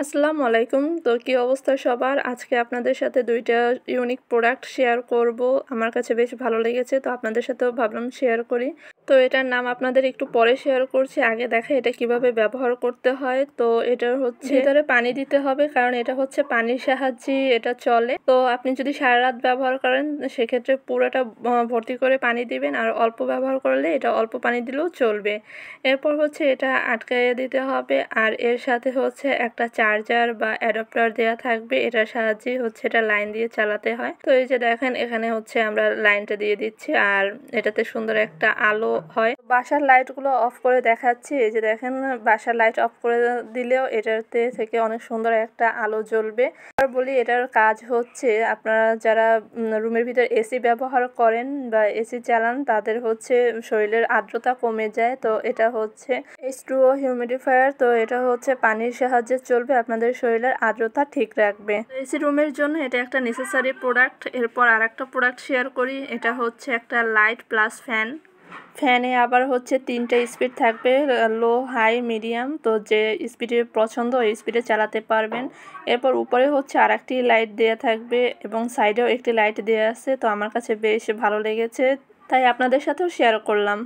আসসালামু আলাইকুম। তো কি অবস্থা সবার? আজকে আপনাদের সাথে ২ টা ইউনিক প্রোডাক্ট শেয়ার করব। আমার কাছে বেশ ভালো লেগেছে। তো আপনাদের সাথেও ভাবলাম শেয়ার করি। তো এটার নাম আপনাদের একটু পরে শেয়ার করছি। আগে দেখাই এটা কিভাবে ব্যবহার করতে হয়। তো এটার হচ্ছে ভিতরে পানি দিতে হবে, কারণ এটা হচ্ছে পানির সাহায্যেই এটা চলে। তো আপনি যদি সারারাত ব্যবহার করেন সেক্ষেত্রে পুরোটা ভর্তি করে পানি দিবেন, আর অল্প ব্যবহার করলে এটা অল্প পানি দিলেও চলবে। এরপর হচ্ছে এটা আটকাইয়ে দিতে হবে, আর এর সাথে হচ্ছে একটা চার্জার বা অ্যাডাপ্টার দেয়া থাকবে। এটার সাহায্যেই হচ্ছে এটা লাইন দিয়ে চালাতে হয়। তো এই যে দেখেন এখানে হচ্ছে আমরা লাইনটা দিয়ে দিচ্ছি, আর এটাতে সুন্দর একটা আলো হয়। বাসার লাইটগুলো অফ করে দেখাচ্ছি। এই যে দেখেন বাসার লাইট অফ করে দিলেও এটাতে থেকে অনেক সুন্দর একটা আলো জ্বলবে। আর বলি এটার কাজ হচ্ছে আপনারা যারা রুমের ভিতর এসি ব্যবহার করেন বা এসি চালান তাদের হচ্ছে শরীরের আর্দ্রতা কমে যায়। তো এটা হচ্ছে H2O হিউমিডিফায়ার। তো এটা হচ্ছে পানির সাহায্যে চলবে, আপনাদের শরীরের আর্দ্রতা ঠিক রাখবে। এসি রুমের জন্য এটা একটা নেসেসারি প্রোডাক্ট। এরপর আরেকটা প্রোডাক্ট শেয়ার করি। এটা হচ্ছে একটা লাইট প্লাস ফ্যান। ফ্যানে আবার হচ্ছে 3টা স্পিড থাকবে, লো, হাই, মিডিয়াম। তো যে স্পিডে পছন্দ ওই স্পিডে চালাতে পারবেন। এরপর উপরে হচ্ছে আরেকটি লাইট দেয়া থাকবে এবং সাইডেও একটি লাইট দেয়া আছে। তো আমার কাছে বেশ ভালো লেগেছে, তাই আপনাদের সাথেও শেয়ার করলাম।